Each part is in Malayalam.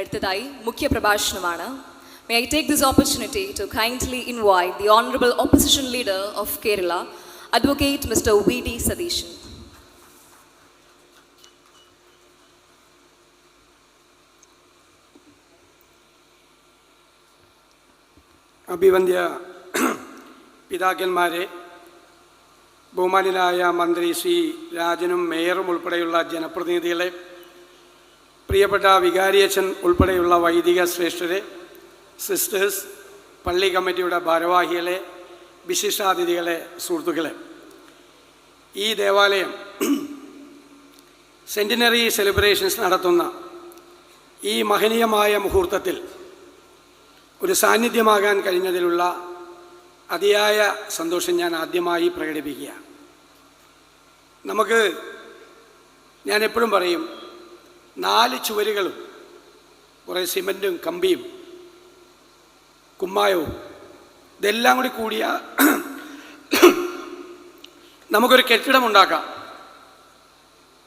അടുത്തതായി മുഖ്യപ്രഭാഷണമാണ്. May I take this opportunity to kindly invite the Honorable Opposition Leader of Kerala, Advocate Mr. V.D. Sadishan. അഭിവന്ദ്യ പിതാക്കന്മാരെ, ബഹുമാന്യനായ മന്ത്രി ശ്രീ രാജനും മേയറും ഉൾപ്പെടെയുള്ള ജനപ്രതിനിധികളെ, പ്രിയപ്പെട്ട വികാരിയച്ഛൻ ഉൾപ്പെടെയുള്ള വൈദിക ശ്രേഷ്ഠരെ, സിസ്റ്റേഴ്സ്, പള്ളി കമ്മിറ്റിയുടെ ഭാരവാഹികളെ, വിശിഷ്ടാതിഥികളെ, സുഹൃത്തുക്കളെ, ഈ ദേവാലയം സെൻറ്റിനറി സെലിബ്രേഷൻസ് നടത്തുന്ന ഈ മഹനീയമായ മുഹൂർത്തത്തിൽ ഒരു സാന്നിധ്യമാകാൻ കഴിഞ്ഞതിലുള്ള അതിയായ സന്തോഷം ഞാൻ ആദ്യമായി പ്രകടിപ്പിക്കുക. ഞാൻ എപ്പോഴും പറയും, 4 ചുവരുകളും കുറേ സിമൻറ്റും കമ്പിയും കുമ്മായവും ഇതെല്ലാം കൂടി കൂടിയ നമുക്കൊരു കെട്ടിടമുണ്ടാക്കാം.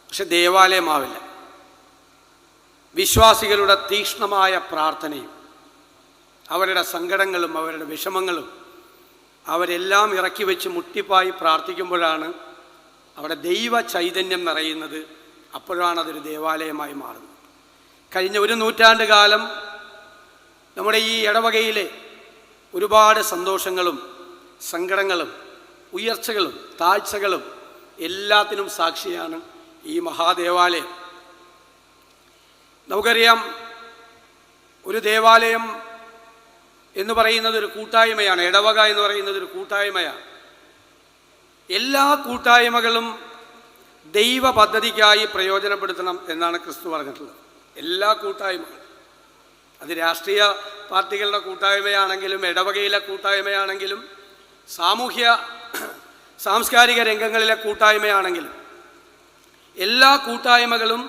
പക്ഷെ ദേവാലയമാവില്ല. വിശ്വാസികളുടെ തീക്ഷ്ണമായ പ്രാർത്ഥനയും അവരുടെ സങ്കടങ്ങളും അവരുടെ വിഷമങ്ങളും അവരെല്ലാം ഇറക്കി വെച്ച് മുട്ടിപ്പായി പ്രാർത്ഥിക്കുമ്പോഴാണ് അവിടെ ദൈവ ചൈതന്യം നിറയുന്നത്. അപ്പോഴാണ് അതൊരു ദേവാലയമായി മാറുന്നത്. കഴിഞ്ഞ 1 നൂറ്റാണ്ട് കാലം നമ്മുടെ ഈ ഇടവകയിലെ ഒരുപാട് സന്തോഷങ്ങളും സങ്കടങ്ങളും ഉയർച്ചകളും താഴ്ചകളും എല്ലാത്തിനും സാക്ഷിയാണ് ഈ മഹാദേവാലയം. നമുക്കറിയാം, ഒരു ദേവാലയം എന്ന് പറയുന്നത് ഒരു കൂട്ടായ്മയാണ്. ഇടവക എന്ന് പറയുന്നത് ഒരു കൂട്ടായ്മയാണ്. എല്ലാ കൂട്ടായ്മകളും ദൈവ പദ്ധതിക്കായി പ്രയോജനപ്പെടുത്തണം എന്നാണ് ക്രിസ്തു പറഞ്ഞിട്ടുള്ളത്. എല്ലാ കൂട്ടായ്മകളും, അത് രാഷ്ട്രീയ പാർട്ടികളുടെ കൂട്ടായ്മയാണെങ്കിലും ഇടവകയിലെ കൂട്ടായ്മയാണെങ്കിലും സാംസ്കാരിക രംഗങ്ങളിലെ കൂട്ടായ്മയാണെങ്കിലും എല്ലാ കൂട്ടായ്മകളും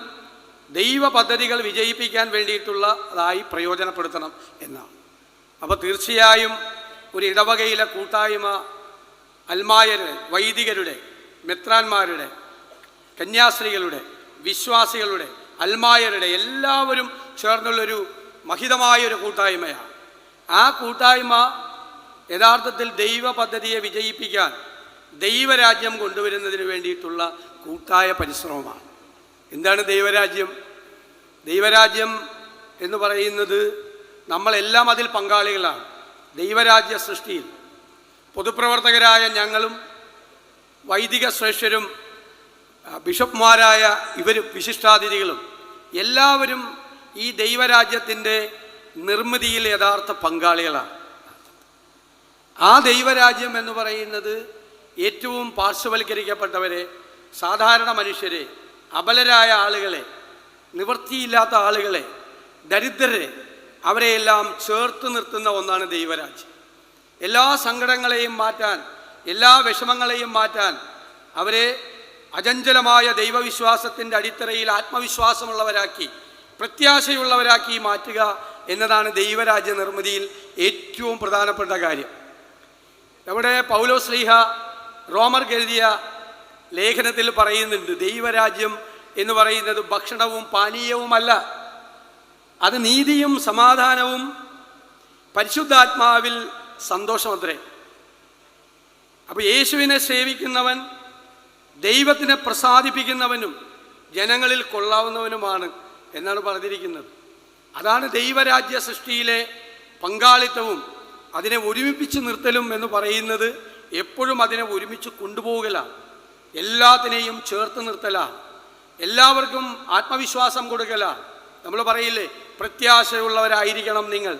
ദൈവ പദ്ധതികൾ വിജയിപ്പിക്കാൻ വേണ്ടിയിട്ടുള്ളതായി പ്രയോജനപ്പെടുത്തണം എന്നാണ്. അപ്പോൾ തീർച്ചയായും ഒരു ഇടവകയിലെ കൂട്ടായ്മ അൽമായരുടെ, വൈദികരുടെ, മെത്രാന്മാരുടെ, കന്യാസ്ത്രീകളുടെ, വിശ്വാസികളുടെ, അൽമായരുടെ എല്ലാവരും ചേർന്നുള്ളൊരു മഹിതമായൊരു കൂട്ടായ്മയാണ്. ആ കൂട്ടായ്മ യഥാർത്ഥത്തിൽ ദൈവ പദ്ധതിയെ വിജയിപ്പിക്കാൻ, ദൈവരാജ്യം കൊണ്ടുവരുന്നതിന് വേണ്ടിയിട്ടുള്ള കൂട്ടായ പരിശ്രമമാണ്. എന്താണ് ദൈവരാജ്യം? ദൈവരാജ്യം എന്ന് പറയുന്നത് നമ്മളെല്ലാം അതിൽ പങ്കാളികളാണ്. ദൈവരാജ്യ സൃഷ്ടിയിൽ പൊതുപ്രവർത്തകരായ ഞങ്ങളും വൈദിക ശ്രേഷ്ഠരും ബിഷപ്പ്മാരായ ഇവരും വിശിഷ്ടാതിഥികളും എല്ലാവരും ഈ ദൈവരാജ്യത്തിൻ്റെ നിർമ്മിതിയിൽ യഥാർത്ഥ പങ്കാളികളാണ്. ആ ദൈവരാജ്യം എന്ന് പറയുന്നത് ഏറ്റവും പാർശ്വവൽക്കരിക്കപ്പെട്ടവരെ, സാധാരണ മനുഷ്യരെ, അബലരായ ആളുകളെ, നിവൃത്തിയില്ലാത്ത ആളുകളെ, ദരിദ്രരെ, അവരെയെല്ലാം ചേർത്ത് നിർത്തുന്ന ഒന്നാണ് ദൈവരാജ്യം. എല്ലാ സങ്കടങ്ങളെയും മാറ്റാൻ, എല്ലാ വിഷമങ്ങളെയും മാറ്റാൻ, അവരെ അചഞ്ചലമായ ദൈവവിശ്വാസത്തിൻ്റെ അടിത്തറയിൽ ആത്മവിശ്വാസമുള്ളവരാക്കി, പ്രത്യാശയുള്ളവരാക്കി മാറ്റുക എന്നതാണ് ദൈവരാജ്യ നിർമ്മിതിയിൽ ഏറ്റവും പ്രധാനപ്പെട്ട കാര്യം. നമ്മുടെ പൗലോസ് ശ്ലീഹ റോമർക്ക് എഴുതിയ ലേഖനത്തിൽ പറയുന്നുണ്ട്, ദൈവരാജ്യം എന്ന് പറയുന്നത് ഭക്ഷണവും പാനീയവുമല്ല, അത് നീതിയും സമാധാനവും പരിശുദ്ധാത്മാവിൽ സന്തോഷമത്രേ. അപ്പോൾ യേശുവിനെ സേവിക്കുന്നവൻ ദൈവത്തിനെ പ്രസാദിപ്പിക്കുന്നവനും ജനങ്ങളിൽ കൊള്ളാവുന്നവനുമാണ് എന്നാണ് പറഞ്ഞിരിക്കുന്നത്. അതാണ് ദൈവരാജ്യ സൃഷ്ടിയിലെ പങ്കാളിത്തവും അതിനെ ഒരുമിപ്പിച്ച് നിർത്തലും എന്ന് പറയുന്നത്. എപ്പോഴും അതിനെ ഒരുമിച്ച് കൊണ്ടുപോകലാണ്, എല്ലാത്തിനെയും ചേർത്ത് നിർത്തലാണ്, എല്ലാവർക്കും ആത്മവിശ്വാസം കൊടുക്കലാണ്. നമ്മൾ പറയില്ലേ, പ്രത്യാശയുള്ളവരായിരിക്കണം നിങ്ങൾ.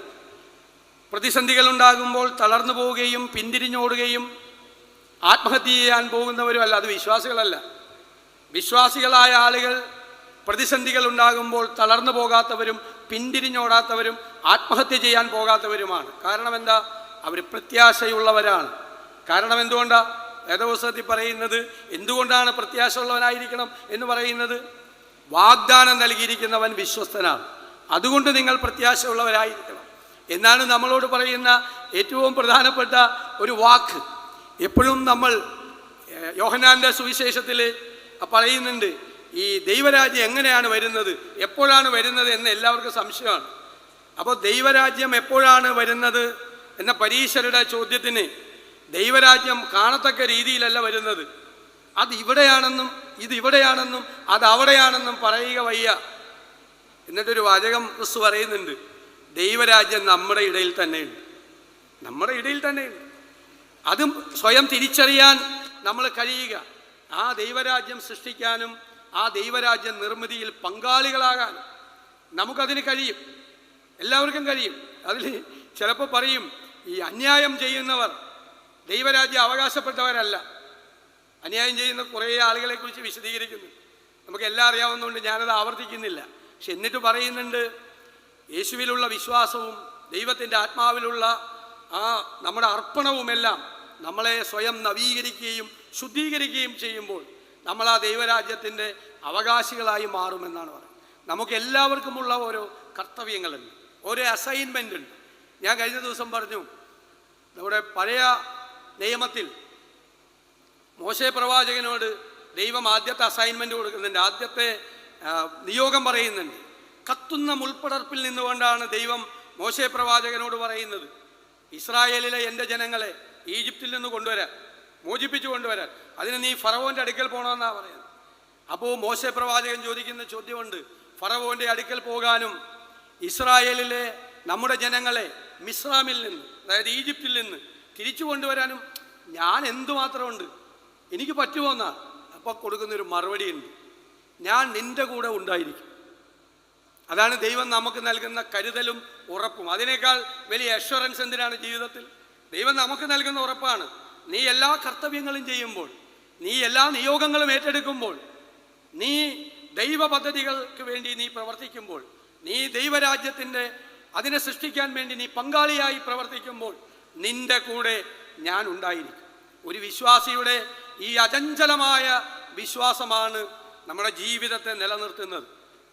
പ്രതിസന്ധികൾ ഉണ്ടാകുമ്പോൾ തളർന്നു പോവുകയും പിന്തിരിഞ്ഞോടുകയും ആത്മഹത്യ ചെയ്യാൻ പോകുന്നവരുമല്ല, അത് വിശ്വാസികളല്ല. വിശ്വാസികളായ ആളുകൾ പ്രതിസന്ധികൾ ഉണ്ടാകുമ്പോൾ തളർന്നു പോകാത്തവരും പിന്തിരിഞ്ഞോടാത്തവരും ആത്മഹത്യ ചെയ്യാൻ പോകാത്തവരുമാണ്. കാരണം എന്താ? അവർ പ്രത്യാശയുള്ളവരാണ്. കാരണം എന്തുകൊണ്ടാണ്? വേദപുസ്തകത്തിൽ പറയുന്നത് എന്തുകൊണ്ടാണ് പ്രത്യാശയുള്ളവനായിരിക്കണം എന്ന് പറയുന്നത്? വാഗ്ദാനം നൽകിയിരിക്കുന്നവൻ വിശ്വസ്തനാണ്, അതുകൊണ്ട് നിങ്ങൾ പ്രത്യാശയുള്ളവരായിരിക്കണം എന്നാണ് നമ്മളോട് പറയുന്ന ഏറ്റവും പ്രധാനപ്പെട്ട ഒരു വാക്ക്. എപ്പോഴും നമ്മൾ യോഹന്നാൻ്റെ സുവിശേഷത്തിൽ പറയുന്നുണ്ട്, ഈ ദൈവരാജ്യം എങ്ങനെയാണ് വരുന്നത്, എപ്പോഴാണ് വരുന്നത് എന്ന് എല്ലാവർക്കും സംശയമാണ്. അപ്പോൾ ദൈവരാജ്യം എപ്പോഴാണ് വരുന്നത് എന്ന പരീശരുടെ ചോദ്യത്തിന് ദൈവരാജ്യം കാണത്തക്ക രീതിയിലല്ല വരുന്നത്. അത് ഇവിടെയാണെന്നും ഇത് ഇവിടെയാണെന്നും അത് അവിടെയാണെന്നും പറയുക വയ്യ. എന്നിട്ടൊരു വാചകം ക്രിസ്തു പറയുന്നുണ്ട്, ദൈവരാജ്യം നമ്മുടെ ഇടയിൽ തന്നെയുണ്ട്. നമ്മുടെ ഇടയിൽ തന്നെയുണ്ട്. അതും സ്വയം തിരിച്ചറിയാൻ നമ്മൾ കഴിയുക. ആ ദൈവരാജ്യം സൃഷ്ടിക്കാനും ആ ദൈവരാജ്യ നിർമ്മിതിയിൽ പങ്കാളികളാകാനും നമുക്കതിന് കഴിയും. എല്ലാവർക്കും കഴിയും. അതിൽ ചിലപ്പോൾ പറയും, ഈ അന്യായം ചെയ്യുന്നവർ ദൈവരാജ്യം അവകാശപ്പെട്ടവരല്ല. അന്യായം ചെയ്യുന്ന കുറേ ആളുകളെക്കുറിച്ച് വിശദീകരിക്കുന്നു. നമുക്കെല്ലാം അറിയാവുന്നതുകൊണ്ട് ഞാനത് ആവർത്തിക്കുന്നില്ല. പക്ഷെ എന്നിട്ട് പറയുന്നുണ്ട്, യേശുവിലുള്ള വിശ്വാസവും ദൈവത്തിൻ്റെ ആത്മാവിലുള്ള ആ നമ്മുടെ അർപ്പണവുമെല്ലാം നമ്മളെ സ്വയം നവീകരിക്കുകയും ശുദ്ധീകരിക്കുകയും ചെയ്യുമ്പോൾ നമ്മൾ ആ ദൈവരാജ്യത്തിൻ്റെ അവകാശികളായി മാറുമെന്നാണ് പറയുന്നത്. നമുക്കെല്ലാവർക്കുമുള്ള ഓരോ കർത്തവ്യങ്ങളുണ്ട്, ഓരോ അസൈൻമെൻ്റ് ഉണ്ട്. ഞാൻ കഴിഞ്ഞ ദിവസം പറഞ്ഞു, നമ്മുടെ പഴയ നിയമത്തിൽ മോശെ പ്രവാചകനോട് ദൈവം ആദ്യത്തെ അസൈൻമെൻറ്റ് കൊടുക്കുന്നുണ്ട്, ആദ്യത്തെ നിയോഗം പറയുന്നുണ്ട്. കത്തുന്ന മുൾപ്പടർപ്പിൽ നിന്നുകൊണ്ടാണ് ദൈവം മോശെ പ്രവാചകനോട് പറയുന്നത്, ഇസ്രായേലിലെ എൻ്റെ ജനങ്ങളെ ഈജിപ്തിൽ നിന്ന് കൊണ്ടുവരാൻ, മോചിപ്പിച്ചു കൊണ്ടുവരാൻ, അതിന് നീ ഫറവോൻ്റെ അടുക്കൽ പോകണമെന്നാണ് പറയുന്നത്. അപ്പോൾ മോശെ പ്രവാചകൻ ചോദിക്കുന്ന ചോദ്യമുണ്ട്, ഫറവോൻ്റെ അടുക്കൽ പോകാനും ഇസ്രായേലിലെ നമ്മുടെ ജനങ്ങളെ മിസ്രാമിൽ നിന്ന്, അതായത് ഈജിപ്തിൽ നിന്ന് തിരിച്ചു കൊണ്ടുവരാനും ഞാൻ എന്തുമാത്രമുണ്ട്, എനിക്ക് പറ്റുമോന്നാണ്. അപ്പോൾ കൊടുക്കുന്നൊരു മറുപടിയുണ്ട്, ഞാൻ നിൻ്റെ കൂടെ ഉണ്ടായിരിക്കും. അതാണ് ദൈവം നമുക്ക് നൽകുന്ന കരുതലും ഉറപ്പും. അതിനേക്കാൾ വലിയ അഷ്വറൻസ് എന്തിനാണ് ജീവിതത്തിൽ? ദൈവം നമുക്ക് നൽകുന്ന ഉറപ്പാണ്. നീ എല്ലാ കർത്തവ്യങ്ങളും ചെയ്യുമ്പോൾ, നീ എല്ലാ നിയോഗങ്ങളും ഏറ്റെടുക്കുമ്പോൾ, നീ ദൈവ പദ്ധതികൾക്ക് വേണ്ടി നീ പ്രവർത്തിക്കുമ്പോൾ, നീ ദൈവരാജ്യത്തിൻ്റെ അതിനെ സൃഷ്ടിക്കാൻ വേണ്ടി നീ പങ്കാളിയായി പ്രവർത്തിക്കുമ്പോൾ നിൻ്റെ കൂടെ ഞാൻ ഉണ്ടായിരിക്കും. ഒരു വിശ്വാസിയുടെ ഈ അചഞ്ചലമായ വിശ്വാസമാണ് നമ്മുടെ ജീവിതത്തെ നിലനിർത്തുന്നത്.